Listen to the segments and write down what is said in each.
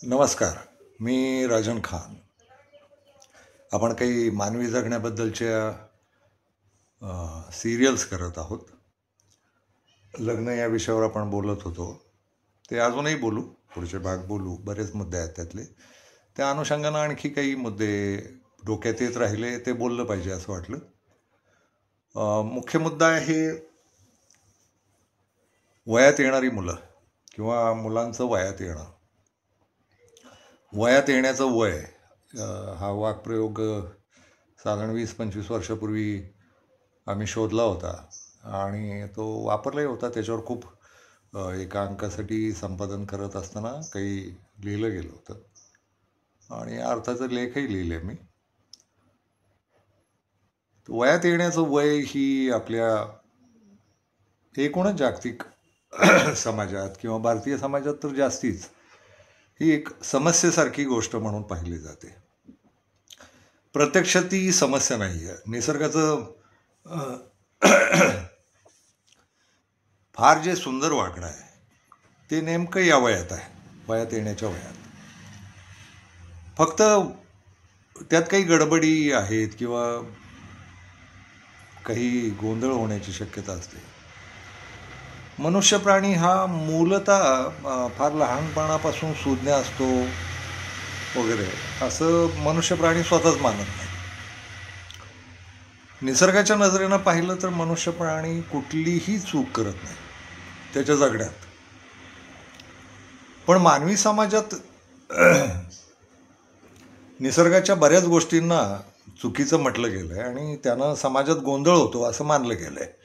नमस्कार. मी राजन खान. आपण काही मानवी जगण्याबद्दलच्या सिरियल्स करत आहोत. लग्न या विषयावर आपण बोलत होतो. ते अजूनही बोलू, पुढचे भाग बोलू. बरेच मुद्दे आहेत त्यातले. त्या अनुषंगानं आणखी काही मुद्दे डोक्यात येत राहिले, ते बोललं पाहिजे असं वाटलं. मुख्य मुद्दा आहे वयात येणारी मुलं किंवा मुलांचं वयात येणं. वयात येण्याचं वय हा वाक्प्रयोग साधारण 20-25 वर्षापूर्वी आम्ही शोधला होता आणि तो वापरलाही होता. त्याच्यावर खूप एका अंकासाठी संपादन करत असताना काही लिहिलं गेलं होतं आणि अर्थाचं लेखही लिहिले मी. वयात येण्याचं वय ही आपल्या एकूणच जागतिक समाजात किंवा भारतीय समाजात तर जास्तीच ही एक समस्येसारखी गोष्ट म्हणून पाहिली जाते. प्रत्यक्ष ती समस्या नाही आहे. निसर्गाचं फार जे सुंदर वागणं आहे ते नेमकं या वयात आहे, वयात येण्याच्या वयात. फक्त त्यात काही गडबडी आहेत किंवा काही गोंधळ होण्याची शक्यता असते. मनुष्य प्राणी हा मूलतः फार लहानपणापासून सुज्ञ असतो वगैरे असं मनुष्य प्राणी स्वतःच मानत नाही. निसर्गाच्या नजरेनं पाहिलं तर मनुष्य प्राणी कुठलीही चूक करत नाही त्याच्या जगण्यात. पण मानवी समाजात निसर्गाच्या बऱ्याच गोष्टींना चुकीचं म्हटलं गेलं आहे आणि त्यानं समाजात गोंधळ होतो असं मानलं गेलं आहे.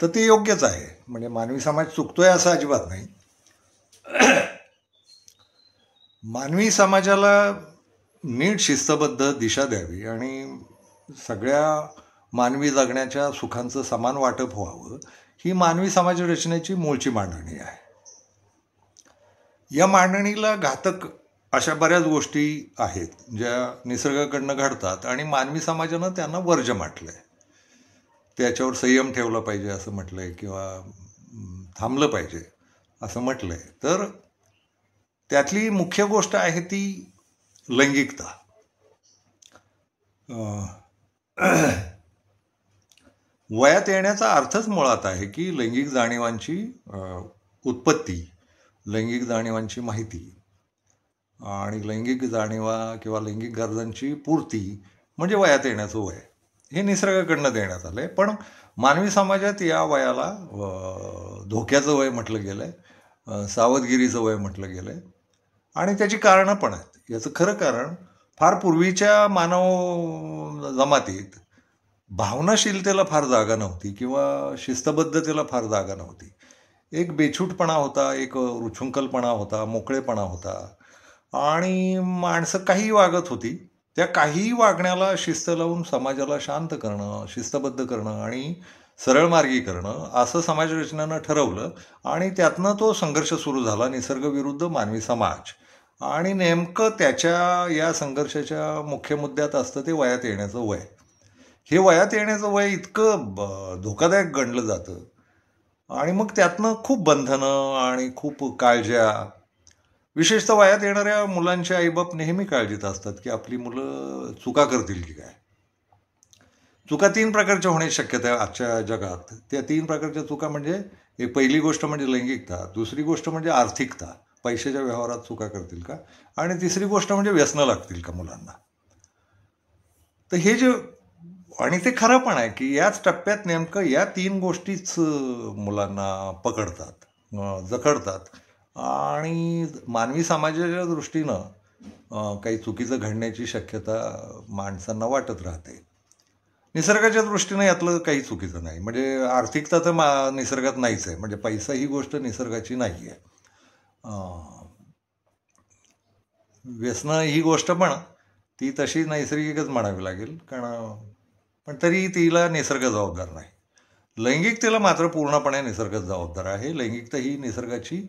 तर ते योग्यच आहे. म्हणजे मानवी समाज चुकतोय असं अजिबात नाही. मानवी समाजाला नीट शिस्तबद्ध दिशा द्यावी आणि सगळ्या मानवी जगण्याच्या सुखांचं समान वाटप व्हावं ही मानवी समाज रचनेची मूळची मांडणी आहे. या मांडणीला घातक अशा बऱ्याच गोष्टी आहेत ज्या निसर्गाकडनं घडतात आणि मानवी समाजानं त्यांना वर्ज्य म्हटलं आहे. त्याच्यावर संयम ठेवला पाहिजे असं म्हटलं आहे किंवा थांबलं पाहिजे असं म्हटलं आहे. तर त्यातली मुख्य गोष्ट आहे ती लैंगिकता. वयात येण्याचा अर्थच मुळात आहे की लैंगिक जाणीवांची उत्पत्ती, लैंगिक जाणीवांची माहिती आणि लैंगिक जाणीवा किंवा लैंगिक गरजांची पूर्ती म्हणजे वयात येण्याचं वय. हे निसर्गाकडनं देण्यात आलं आहे. पण मानवी समाजात या वयाला धोक्याचं वय म्हटलं गेलं आहे, सावधगिरीचं वय म्हटलं गेलं आहे आणि त्याची कारणं पण आहेत. याचं खरं कारण फार पूर्वीच्या मानव जमातीत भावनाशीलतेला फार जागा नव्हती किंवा शिस्तबद्धतेला फार जागा नव्हती. एक बेछूटपणा होता, एक उच्छृंखलपणा होता, मोकळेपणा होता आणि माणसं काहीही वागत होती. त्या काहीही वागण्याला शिस्त लावून समाजाला शांत करणं, शिस्तबद्ध करणं आणि सरळमार्गी करणं असं समाजरचनेनं ठरवलं आणि त्यातनं तो संघर्ष सुरू झाला, निसर्गविरुद्ध मानवी समाज. आणि नेमकं त्याच्या या संघर्षाच्या मुख्य मुद्द्यात असतं ते वयात येण्याचं वय. हे वयात येण्याचं वय इतकं धोकादायक गणलं जातं आणि मग त्यातनं खूप बंधनं आणि खूप काळज्या. विशेषतः वयात येणाऱ्या मुलांचे आईबाप नेहमी काळजीत असतात की आपली मुलं चुका करतील की काय. चुका 3 प्रकारच्या होण्याची शक्यता आहे आजच्या जगात. त्या 3 प्रकारच्या चुका म्हणजे एक पहिली गोष्ट म्हणजे लैंगिकता, दुसरी गोष्ट म्हणजे आर्थिकता, पैशाच्या व्यवहारात चुका करतील का, आणि तिसरी गोष्ट म्हणजे व्यसनं लागतील का मुलांना. तर हे जे आणि ते खरं पण आहे की याच टप्प्यात नेमकं या 3 गोष्टीच मुलांना पकडतात, जखडतात आणि मानवी समाजाच्या दृष्टीनं काही चुकीचं घडण्याची शक्यता माणसांना वाटत राहते. निसर्गाच्या दृष्टीनं यातलं काही चुकीचं नाही. म्हणजे आर्थिकता तर निसर्गात नाहीच आहे. म्हणजे पैसा ही गोष्ट निसर्गाची नाही आहे. व्यसनं ही गोष्ट पण ती तशी नैसर्गिकच म्हणावी लागेल, कारण पण तरी तिला निसर्ग जबाबदार नाही. लैंगिकतेला मात्र पूर्णपणे निसर्गच जबाबदार आहे. लैंगिकता ही निसर्गाची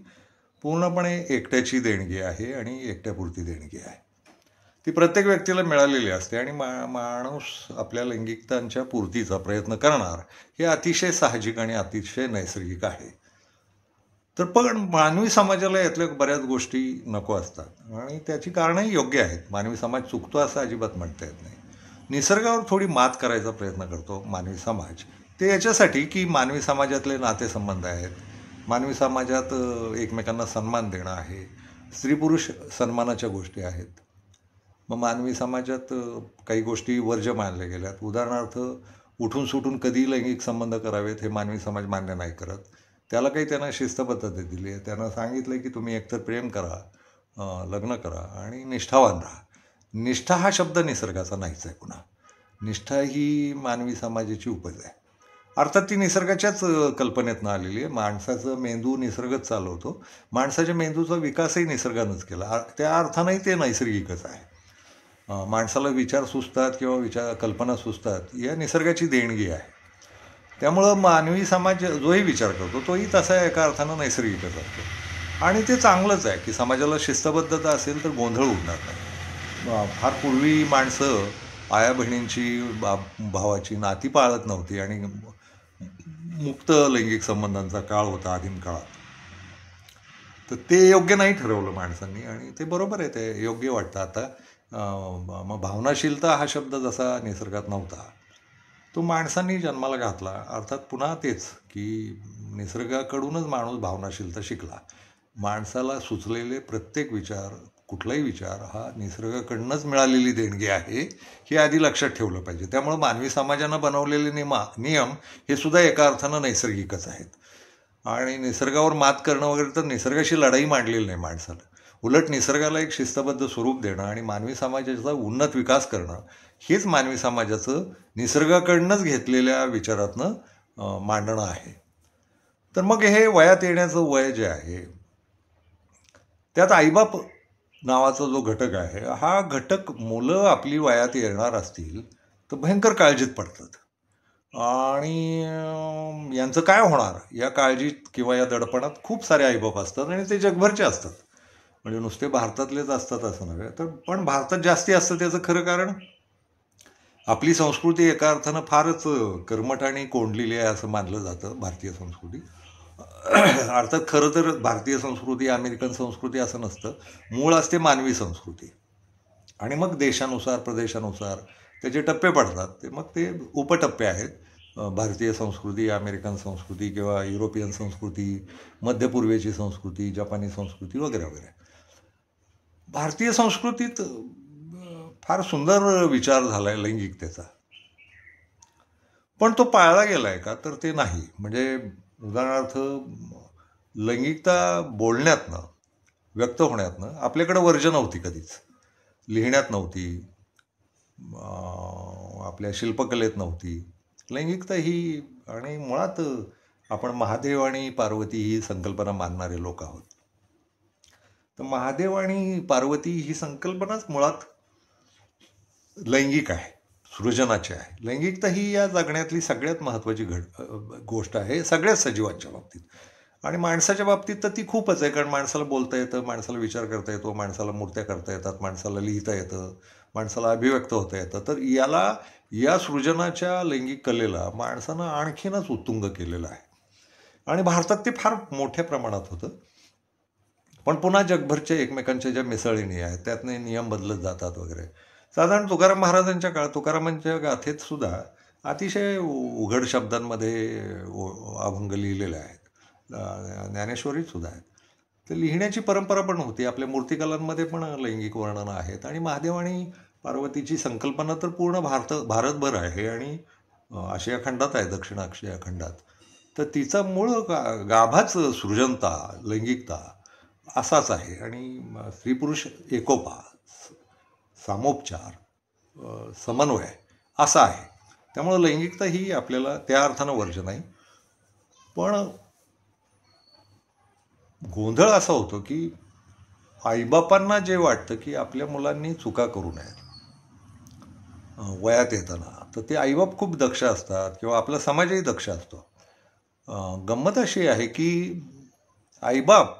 पूर्णपणे एकट्याची देणगी आहे आणि एकट्यापुरती देणगी आहे. ती प्रत्येक व्यक्तीला मिळालेली असते आणि माणूस आपल्या लैंगिकतांच्या पूर्तीचा प्रयत्न करणार हे अतिशय साहजिक आणि अतिशय नैसर्गिक आहे. तर पण मानवी समाजाला यातल्या बऱ्याच गोष्टी नको असतात आणि त्याची कारणंही योग्य आहेत. मानवी समाज चुकतो असं अजिबात म्हणता येत नाही. निसर्गावर थोडी मात करायचा प्रयत्न करतो मानवी समाज. ते याच्यासाठी की मानवी समाजातले नातेसंबंध आहेत. मानवी समाजात एकमेकांना सन्मान देणं आहे. स्त्री पुरुष सन्मानाच्या गोष्टी आहेत. मग मानवी समाजात काही गोष्टी वर्ज्य मानल्या गेल्यात. उदाहरणार्थ उठून सुटून कधी लैंगिक संबंध करावेत हे मानवी समाज मान्य नाही करत. त्याला काही त्यांना शिस्तपद्धती दिली आहे. त्यांना सांगितलं की तुम्ही एकतर प्रेम करा, लग्न करा आणि निष्ठावान राहा. निष्ठा हा शब्द निसर्गाचा नाहीच आहे. पुन्हा निष्ठा ही मानवी समाजाची उपज आहे. अर्थात ती निसर्गाच्याच कल्पनेतनं आलेली आहे. माणसाचं मेंदू निसर्गच चालवतो. माणसाच्या मेंदूचा विकासही निसर्गानंच केला. त्या अर्थानंही ते नैसर्गिकच आहे. माणसाला विचार सुचतात किंवा कल्पना सुचतात या निसर्गाची देणगी आहे. त्यामुळं मानवी समाज जोही विचार करतो तोही तसा एका अर्थानं नैसर्गिकच असतो आणि ते चांगलंच आहे की समाजाला शिस्तबद्धता असेल तर गोंधळ उडणार नाही. फार पूर्वी माणसं आया बहिणींची भावाची नाती पाळत नव्हती आणि मुक्त लैंगिक संबंधांचा काळ होता आदिम काळात. तर ते योग्य नाही ठरवलं माणसांनी आणि ते बरोबर आहे. ते योग्य वाटतं आता. मग भावनाशीलता हा शब्द जसा निसर्गात नव्हता तो माणसांनी जन्माला घातला. अर्थात पुन्हा तेच की निसर्गाकडूनच माणूस भावनाशीलता शिकला. माणसाला सुचलेले प्रत्येक विचार, कुठलाही विचार हा निसर्गाकडूनच मिळालेली देणगी आहे हे आधी लक्षात ठेवलं पाहिजे. त्यामुळं मानवी समाजानं बनवलेले नियम हे सुद्धा एका अर्थानं नैसर्गिकच आहेत. आणि निसर्गावर मात करणं वगैरे तर निसर्गाशी लढाई मांडलेली नाही माणसानं. उलट निसर्गाला एक शिस्तबद्ध स्वरूप देणं आणि मानवी समाजाचा उन्नत विकास करणं हेच मानवी समाजाचं निसर्गाकडूनच घेतलेल्या विचारातनं मांडणं आहे. तर मग हे वयात येण्याचं वय जे आहे त्यात आईबाप नावाचा जो घटक आहे हा घटक मुलं आपली वयात येणार असतील तर भयंकर काळजीत पडतात. आणि यांचं काय होणार या काळजीत किंवा या दडपणात खूप सारे आईबाप असतात आणि ते जगभरचे असतात. म्हणजे नुसते भारतातलेच असतात असं नव्हे. तर पण भारतात जास्ती असतं त्याचं खरं कारण आपली संस्कृती एका अर्थानं फारच कर्मठ आणि कोंडलेली आहे असं मानलं जातं भारतीय संस्कृती. अर्थात खरं तर भारतीय संस्कृती अमेरिकन संस्कृती असं नसतं. मूळ असते मानवी संस्कृती आणि मग देशानुसार प्रदेशानुसार त्याचे टप्पे पडतात. ते मग ते उपटप्पे आहेत. भारतीय संस्कृती, अमेरिकन संस्कृती किंवा युरोपियन संस्कृती, मध्य पूर्वेची संस्कृती, जपानी संस्कृती वगैरे वगैरे. भारतीय संस्कृतीत फार सुंदर विचार झाला आहे लैंगिकतेचा, पण तो पाळला गेला आहे का तर ते नाही. म्हणजे उदाहरणार्थ लैंगिकता बोलण्यातनं व्यक्त होण्यातनं आपल्याकडं वर्ज्य नव्हती कधीच. लिहिण्यात नव्हती, आपल्या शिल्पकलेत नव्हती लैंगिकता ही. आणि मुळात आपण महादेव आणि पार्वती ही संकल्पना मानणारे लोक आहोत. तर महादेव आणि पार्वती ही संकल्पनाच मुळात लैंगिक आहे, सृजनाची आहे. लैंगिकता ही या जगण्यातली सगळ्यात महत्त्वाची गोष्ट आहे सगळ्याच सजीवांच्या बाबतीत. आणि माणसाच्या बाबतीत तर ती खूपच आहे. कारण माणसाला बोलता येतं, माणसाला विचार करता येतो, माणसाला मूर्त्या करता येतात, माणसाला लिहिता येतं, माणसाला अभिव्यक्त होता येतं. तर या सृजनाच्या लैंगिक कलेला माणसानं आणखीनच उत्तुंग केलेलं आहे. आणि भारतात ते फार मोठ्या प्रमाणात होतं. पण पुन्हा जगभरच्या एकमेकांच्या ज्या मिसळणी आहेत त्यातने नियम बदलत जातात वगैरे. साधारण तुकाराम महाराजांच्या काळात तुकारामांच्या गाथेत सुद्धा अतिशय उघड शब्दांमध्ये अभंग लिहिलेले आहेत. ज्ञानेश्वरीत सुद्धा आहेत. तर लिहिण्याची परंपरा पण होती. आपल्या मूर्तिकलांमध्ये पण लैंगिक वर्णनं आहेत. आणि महादेव आणि पार्वतीची संकल्पना तर पूर्ण भारतभर आहे आणि आशिया खंडात आहे, दक्षिण आशिया खंडात. तर तिचा मूळ गाभाच सृजनता, लैंगिकता असाच आहे. आणि स्त्री पुरुष एकोपा, सामोपचार, समन्वय असा आहे. त्यामुळं लैंगिकता ही आपल्याला त्या अर्थानं वर्ज्य नाही. पण गोंधळ असा होतो की आईबापांना जे वाटतं की आपल्या मुलांनी चुका करू नयेत वयात येताना, तर ते आईबाप खूप दक्ष असतात किंवा आपला समाजही दक्ष असतो. गंमत अशी आहे की आईबाप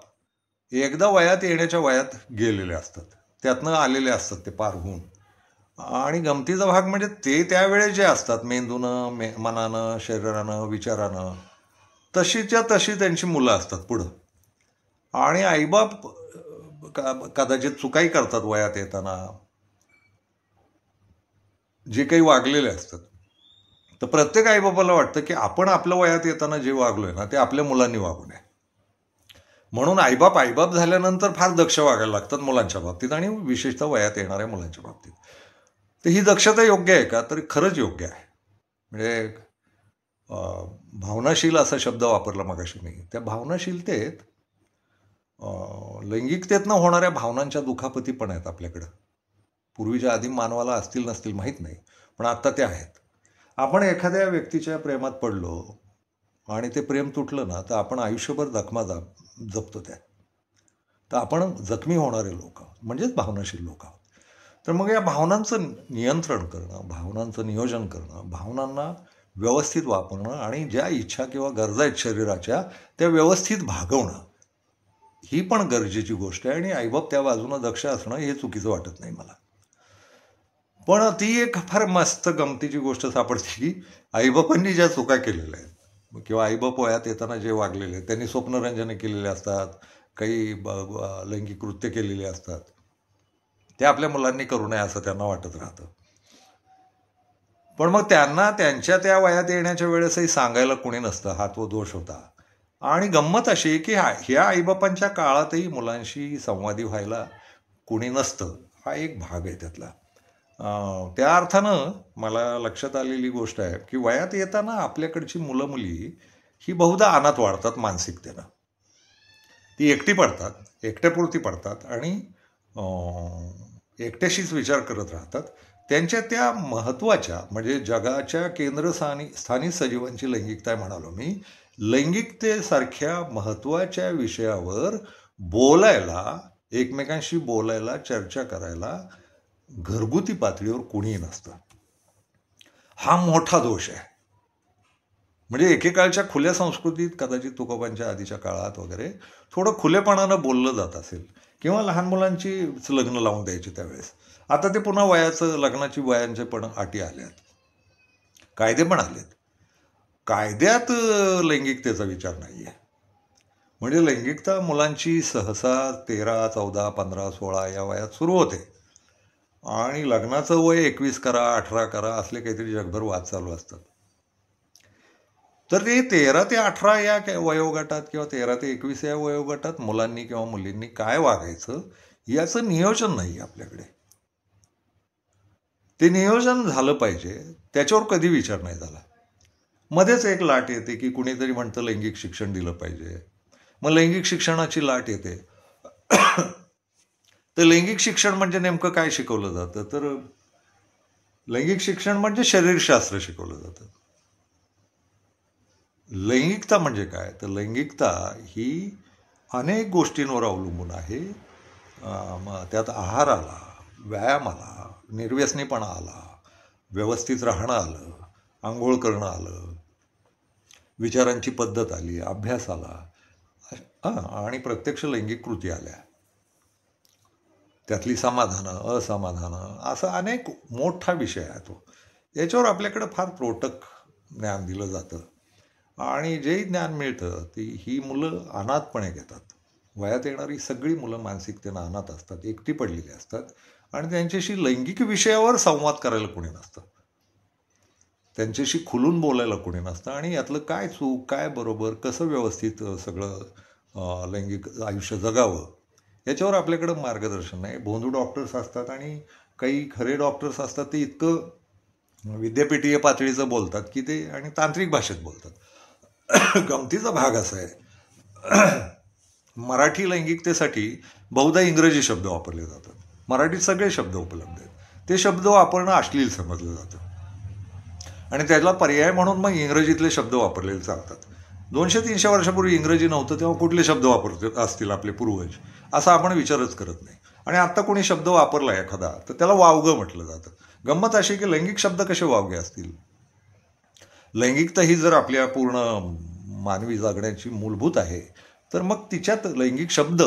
एकदा वयात येण्याच्या वयात गेलेले असतात, त्यातनं आलेले असतात ते पार होऊन. आणि गमतीचा भाग म्हणजे ते त्यावेळेस जे असतात मेंदूनं, मनानं, शरीरानं, विचारानं तशीच्या तशी त्यांची मुलं असतात पुढं. आणि आईबाप कदाचित चुकाही करतात वयात येताना, जे काही वागलेले असतात. तर प्रत्येक आईबापाला वाटतं की आपण आपल्या वयात येताना जे वागलोय ना ते आपल्या मुलांनी वागू नये. म्हणून आईबाप झाल्यानंतर फार दक्ष वागायला लागतात मुलांच्या बाबतीत, आणि विशेषतः वयात येणाऱ्या मुलांच्या बाबतीत. तर ही दक्षता योग्य आहे का? तर खरंच योग्य आहे. म्हणजे भावनाशील असा शब्द वापरला मगाशी मी. त्या भावनाशीलतेत लैंगिकतेतनं होणाऱ्या भावनांच्या दुखापती पण आहेत आपल्याकडं. पूर्वीच्या आदिम मानवाला असतील नसतील माहीत नाही, पण आत्ता ते आहेत. आपण एखाद्या व्यक्तीच्या प्रेमात पडलो आणि ते प्रेम तुटलं ना, तर आपण आयुष्यभर जखमा जपतो त्या. तर आपण जखमी होणारे लोक म्हणजेच भावनाशील लोक आहोत. तर मग या भावनांचं नियंत्रण करणं, भावनांचं नियोजन करणं, भावनांना व्यवस्थित वापरणं आणि ज्या इच्छा किंवा गरजा आहेत शरीराच्या त्या व्यवस्थित भागवणं, ही पण गरजेची गोष्ट आहे. आणि आईबाप त्या बाजूनं दक्ष असणं हे चुकीचं वाटत नाही मला. पण ती एक फार मस्त गमतीची गोष्ट सापडते की आईबापांनी ज्या चुका केलेल्या आहेत किंवा आईबाप वयात येताना जे वागलेले आहेत, त्यांनी स्वप्नरंजने केलेले असतात, काही लैंगिक कृत्य केलेली असतात, ते आपल्या मुलांनी करू नये असं त्यांना वाटत राहतं. पण मग त्यांना त्यांच्या त्या वयात येण्याच्या वेळेसही सांगायला कोणी नसतं, हा तो दोष होता. आणि गंमत अशी की ह्या आईबापांच्या काळातही मुलांशी संवादी व्हायला कोणी नसतं, हा एक भाग आहे त्यातला. त्या अर्थानं मला लक्षात आलेली गोष्ट आहे की वयात येताना आपल्याकडची मुलं मुली ही बहुधा अनाथ वाढतात मानसिकतेनं. ती एकटी पडतात, एकट्यापुरती पडतात आणि एकट्याशीच विचार करत राहतात. त्यांच्या त्या महत्त्वाच्या म्हणजे जगाच्या केंद्रस्थानी सजीवांची लैंगिकता म्हणालो मी, लैंगिकतेसारख्या महत्त्वाच्या विषयावर बोलायला, एकमेकांशी बोलायला, चर्चा करायला घरगुती पातळीवर कोणीही नसतं. हा मोठा दोष आहे. म्हणजे एकेकाळच्या खुल्या संस्कृतीत कदाचित तुकोबांच्या आधीच्या काळात वगैरे थोडं खुलेपणानं बोललं जात असेल, किंवा लहान मुलांची लग्न लावून द्यायची त्यावेळेस. आता ते पुन्हा लग्नाची वयांचे पण अटी आल्यात, कायदे पण आलेत. कायद्यात लैंगिकतेचा विचार नाही आहे. म्हणजे लैंगिकता मुलांची सहसा 13, 14, 15, 16 या वयात सुरू होते आणि लग्नाचं वय 21 करा, 18 करा असले काहीतरी जगभर वाद चालू असतात. तर ते 13 ते 18 या वयोगटात किंवा 13 ते 21 या वयोगटात मुलांनी किंवा मुलींनी काय वागायचं याचं नियोजन नाही आपल्याकडे. ते नियोजन झालं पाहिजे, त्याच्यावर कधी विचार नाही झाला. मध्येच एक लाट येते की कुणीतरी म्हणतं लैंगिक शिक्षण दिलं पाहिजे, मग लैंगिक शिक्षणाची लाट येते. तर लैंगिक शिक्षण म्हणजे नेमकं काय शिकवलं जातं? तर लैंगिक शिक्षण म्हणजे शरीरशास्त्र शिकवलं जातं. लैंगिकता म्हणजे काय? तर लैंगिकता ही अनेक गोष्टींवर अवलंबून आहे. त्यात आहार आला, व्यायाम आला, निर्व्यसनीपणा आला, व्यवस्थित राहणं आलं, आंघोळ करणं आलं, विचारांची पद्धत आली, अभ्यास आला, आणि प्रत्यक्ष लैंगिक कृती आल्या, त्यातली समाधानं, असमाधानं, असं अनेक मोठा विषय आहे तो. याच्यावर आपल्याकडं फार त्रोटक ज्ञान दिलं जातं. आणि जे ज्ञान मिळतं ही मुलं अनाथपणे घेतात. वयात येणारी सगळी मुलं मानसिकतेनं अनाथ असतात, एकटी पडलेली असतात आणि त्यांच्याशी लैंगिक विषयावर संवाद करायला कोणी नसतं, त्यांच्याशी खुलून बोलायला कोणी नसतं. आणि यातलं काय चूक, काय बरोबर, कसं व्यवस्थित सगळं लैंगिक आयुष्य जगावं याच्यावर आपल्याकडं मार्गदर्शन नाही. भोंदू डॉक्टर्स असतात आणि काही खरे डॉक्टर्स असतात, ते इतकं विद्यापीठीय पातळीचं बोलतात की ते आणि तांत्रिक भाषेत बोलतात. गमतीचा भाग असा आहे, मराठी लैंगिकतेसाठी बहुधा इंग्रजी शब्द वापरले जातात. मराठीत सगळे शब्द उपलब्ध आहेत, ते शब्द वापरणं अश्लील समजलं जातं आणि त्याला पर्याय म्हणून मग इंग्रजीतले शब्द वापरलेले चालतात. 200-300 वर्षापूर्वी इंग्रजी नव्हतं तेव्हा कुठले शब्द वापरत असतील आपले पूर्वज, असा आपण विचारच करत नाही. आणि आत्ता कोणी शब्द वापरला एखादा तर त्याला वावगं म्हटलं जातं. गंमत अशी की लैंगिक शब्द कसे वावगे असतील? लैंगिकता ही जर आपल्या पूर्ण मानवी जगण्याची मूलभूत आहे, तर मग तिच्यात लैंगिक शब्द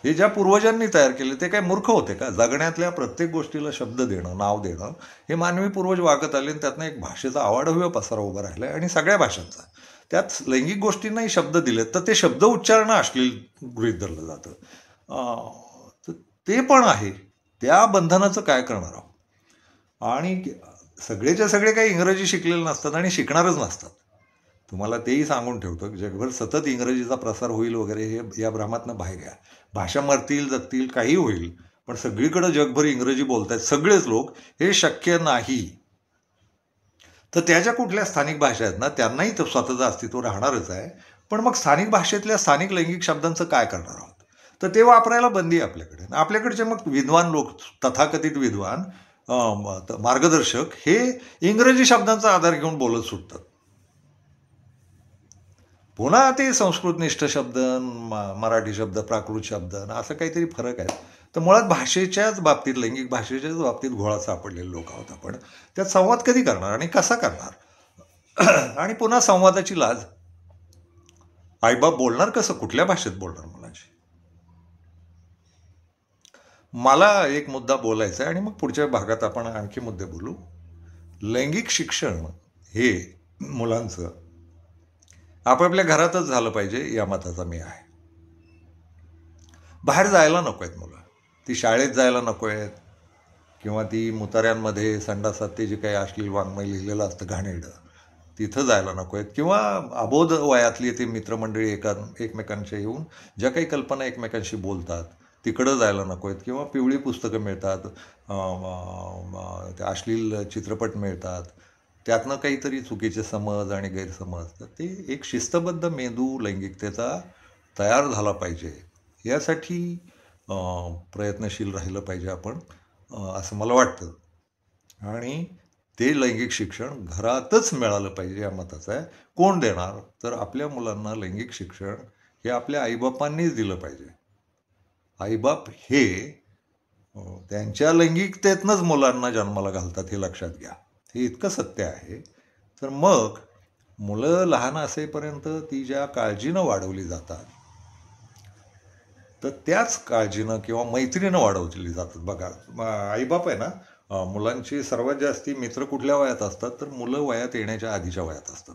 हे ज्या पूर्वजांनी तयार केले ते काय मूर्ख होते का? जगण्यातल्या प्रत्येक गोष्टीला शब्द देणं, नाव देणं हे मानवी पूर्वज वागत आले आणि त्यातनं एक भाषेचा अवाढव्य पसारा उभा राहिला आणि सगळ्या भाषांचा. त्यात लैंगिक गोष्टींनाही शब्द दिलेत, तर ते शब्द उच्चारणं अश्लील गृहीत धरलं जातं. तर ते पण आहे. त्या बंधनाचं काय करणार आहोत? आणि सगळेच्या सगळे काही इंग्रजी शिकलेले नसतात आणि शिकणारच नसतात. तुम्हाला तेही सांगून ठेवतो की जगभर सतत इंग्रजीचा प्रसार होईल वगैरे हे या भ्रमातनं बाहेर घ्या. भाषा मरतील, जगतील, काही होईल, पण सगळीकडे जगभर इंग्रजी बोलतायत सगळेच लोक, हे शक्य नाही. तर त्या ज्या कुठल्या स्थानिक भाषा आहेत ना, त्यांनाही स्वतःचं अस्तित्व राहणारच आहे. पण मग स्थानिक भाषेतल्या स्थानिक लैंगिक शब्दांचं काय करणार आहोत? तर ते वापरायला बंदी आहे आपल्याकडे. आपल्याकडचे मग विद्वान लोक, तथाकथित विद्वान, मार्गदर्शक, हे इंग्रजी शब्दांचा आधार घेऊन बोलत सुटतात. पुन्हा ते संस्कृतनिष्ठ शब्द, मराठी शब्द, प्राकृत शब्द, असं काहीतरी फरक आहे. तर मुळात भाषेच्याच बाबतीत, लैंगिक भाषेच्याच बाबतीत घोळा सापडलेले लोक आहोत आपण. त्यात संवाद कधी करणार आणि कसा करणार? आणि पुन्हा संवादाची लाज. आईबाप बोलणार कसं? कुठल्या भाषेत बोलणार मुलांशी? मला एक मुद्दा बोलायचा आहे आणि मग पुढच्या भागात आपण आणखी मुद्दे बोलू. लैंगिक शिक्षण हे मुलांचं आपापल्या घरातच झालं पाहिजे, या मताचा मी आहे. बाहेर जायला नको आहेत मुलं. ती शाळेत जायला नको आहेत, किंवा ती मुताऱ्यांमध्ये संडासात ते जे काही अश्लील वाङ्मय लिहिलेलं असतं घाणेरडं, तिथं जायला नको आहेत, किंवा अबोध वयातली ते मित्रमंडळी एकमेकांशी येऊन ज्या काही कल्पना एकमेकांशी बोलतात तिकडं जायला नको आहेत, किंवा पिवळी पुस्तकं मिळतात, ते अश्लील चित्रपट मिळतात, त्यातनं काहीतरी चुकीचे समज आणि गैरसमज असतात. ते एक शिस्तबद्ध मेंदू लैंगिकतेचा तयार झाला पाहिजे, यासाठी प्रयत्नशील राहिलं पाहिजे आपण, असं मला वाटतं. आणि ते लैंगिक शिक्षण घरातच मिळालं पाहिजे, या मताचं आहे. कोण देणार? तर आपल्या मुलांना लैंगिक शिक्षण हे आपल्या आईबापांनीच दिलं पाहिजे. आईबाप हे त्यांच्या लैंगिकतेतनंच मुलांना जन्माला घालतात, हे लक्षात घ्या. हे इतकं सत्य आहे. तर मग मुलं लहान असेपर्यंत ती ज्या काळजीनं वाढवली जातात, तर त्याच काळजीनं किंवा मैत्रीनं वाढवली जातात. बघा, आईबाप आहे ना, मुलांची सर्वात जास्ती मित्र कुठल्या वयात असतात? तर मुलं वयात येण्याच्या आधीच्या वयात असतात.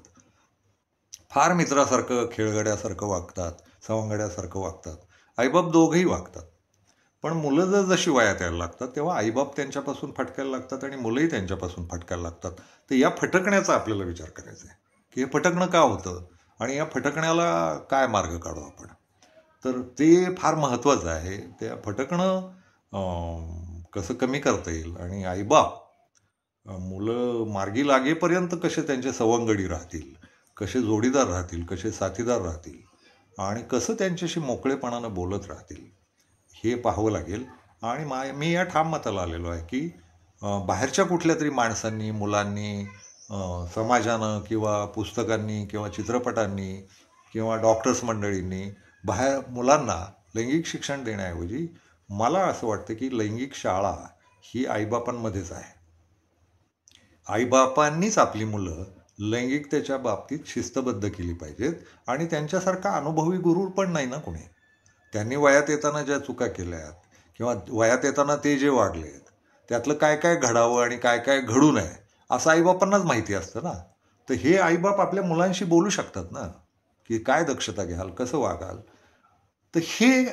फार मित्रासारखं, खेळगड्यासारखं वागतात, सवंगड्यासारखं वागतात. आईबाप दोघंही वागतात. पण मुलं जशी वयात यायला लागतात तेव्हा आईबाप त्यांच्यापासून फटकायला लागतात आणि मुलंही त्यांच्यापासून फटकायला लागतात. तर या फटकण्याचा आपल्याला विचार करायचा आहे की हे फटकणं का होतं आणि या फटकण्याला काय मार्ग काढू आपण. तर ते फार महत्त्वाचं आहे. त्या फटकणं कसं कमी करता येईल, आणि आईबाप मुलं मार्गी लागेपर्यंत कसे त्यांचे सवंगडी राहतील, कसे जोडीदार राहतील, कसे साथीदार राहतील, आणि कसं त्यांच्याशी मोकळेपणानं बोलत राहतील, हे पाहावं लागेल. आणि मी या ठाम मताला आलेलो आहे की बाहेरच्या कुठल्या तरी माणसांनी, मुलांनी, समाजानं किंवा पुस्तकांनी किंवा चित्रपटांनी किंवा डॉक्टर्स मंडळींनी बाहेर मुलांना लैंगिक शिक्षण देण्याऐवजी मला असं वाटतं की लैंगिक शाळा ही आईबापांमध्येच आहे. आईबापांनीच आपली मुलं लैंगिकतेच्या बाबतीत शिस्तबद्ध केली पाहिजेत. आणि त्यांच्यासारखा अनुभवी गुरु पण नाही ना कोणी. त्यांनी वयात येताना ज्या चुका केल्यात किंवा वयात येताना ते जे वागलेत त्यातलं काय काय घडावं आणि काय काय घडू नये असं आईबापांनाच माहिती असतं ना. तर हे आईबाप आपल्या मुलांशी बोलू शकतात ना, की काय दक्षता घ्याल, कसं वागाल. तर हे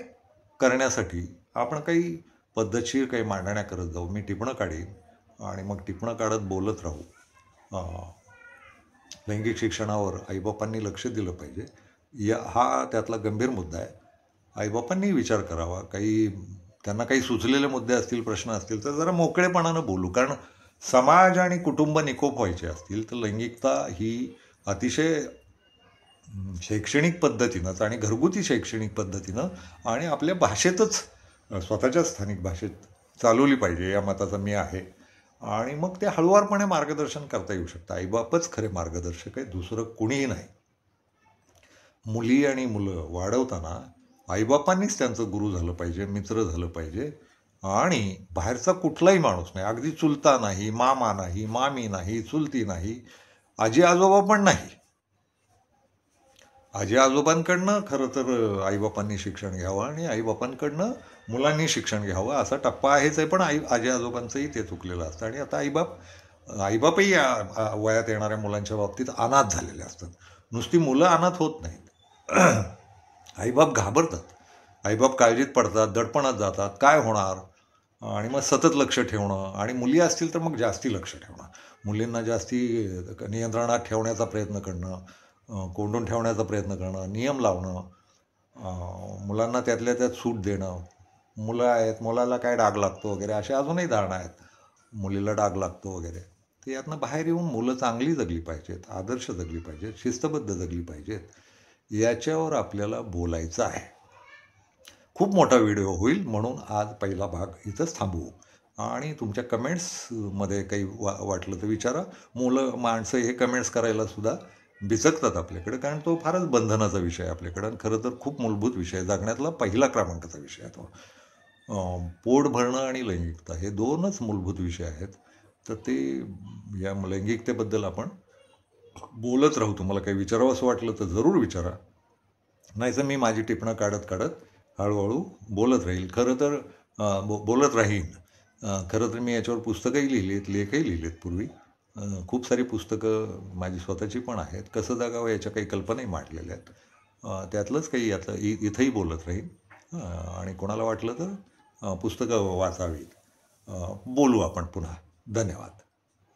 करण्यासाठी आपण काही पद्धतशीर काही मांडण्या करत जाऊ. मी टिपणं काढीन आणि मग टिपणं काढत बोलत राहू. लैंगिक शिक्षणावर आईबापांनी लक्ष दिलं पाहिजे, हा त्यातला गंभीर मुद्दा आहे. आईबापांनी विचार करावा. त्यांना काही सुचलेले मुद्दे असतील, प्रश्न असतील तर जरा मोकळेपणानं बोलू. कारण समाज आणि कुटुंब निकोप व्हायचे असतील तर लैंगिकता ही अतिशय शैक्षणिक पद्धतीनंच आणि घरगुती शैक्षणिक पद्धतीनं आणि आपल्या भाषेतच, स्वतःच्या स्थानिक भाषेत चालवली पाहिजे, या मताचा मी आहे. आणि मग ते हळुवारपणे मार्गदर्शन करता येऊ शकतं. आईबापच खरे मार्गदर्शक आहे, दुसरं कुणीही नाही. मुली आणि मुलं वाढवताना आईबापांनीच त्यांचं गुरु झालं पाहिजे, मित्र झालं पाहिजे. आणि बाहेरचा कुठलाही माणूस नाही, अगदी चुलता नाही, मामा नाही, मामी नाही, चुलती नाही, आजी आजोबा पण नाही. आजी आजोबांकडनं खरं तर आईबापांनी शिक्षण घ्यावं आणि आईबापांकडनं मुलांनी शिक्षण घ्यावं, असा टप्पा आहेच आहे. पण आजी आजोबांचंही ते चुकलेलं असतं. आणि आता आईबापही वयात येणाऱ्या मुलांच्या बाबतीत अनाथ झालेले असतात. नुसती मुलं अनाथ होत नाहीत. आईबाप घाबरतात, आईबाप काळजीत पडतात, दडपणात जातात, काय होणार, आणि मग सतत लक्ष ठेवणं, आणि मुली असतील तर मग जास्ती लक्ष ठेवणं, मुलींना जास्ती नियंत्रणात ठेवण्याचा प्रयत्न करणं, कोंडून ठेवण्याचा प्रयत्न करणं, नियम लावणं, मुलांना त्यातल्या त्यात सूट देणं. मुलं आहेत, मुलाला काय डाग लागतो वगैरे, अशा अजूनही धारणा आहेत, मुलीला डाग लागतो वगैरे. तर यातनं बाहेर येऊन मुलं चांगली जगली पाहिजेत, आदर्श जगली पाहिजेत, शिस्तबद्ध जगली पाहिजेत, याच्यावर आपल्याला बोलायचं आहे. खूप मोठा व्हिडिओ होईल, म्हणून आज पहिला भाग इथंच थांबवू. आणि तुमच्या कमेंट्समध्ये काही वाटलं तर विचारा. माणसं हे कमेंट्स करायला सुद्धा बिचकतात आपल्याकडे, कारण तो फारच बंधनाचा विषय आहे आपल्याकडं, आणि खरं तर खूप मूलभूत विषय आहे, जगण्यातला पहिला क्रमांकाचा विषय आहे तो. पोट भरणं आणि लैंगिकता हे दोनच मूलभूत विषय आहेत. तर ते या लैंगिकतेबद्दल आपण बोलत राहू. तुम्हाला काही विचारावं असं वाटलं तर जरूर विचारा, नाहीतर मी माझी टिपणं काढत काढत हळूहळू बोलत राहील. खरं तर बोलत राहीन. खरं तर मी याच्यावर पुस्तकंही लिहिलीत, लेखही लिहिलेत पूर्वी. खूप सारी पुस्तकं माझी स्वतःची पण आहेत. कसं जगावं याच्या काही कल्पनाही मांडलेल्या आहेत. त्यातलंच काही आता इथंही बोलत राहीन. आणि कोणाला वाटलं तर पुस्तकं वाचावीत. बोलू आपण पुन्हा. धन्यवाद.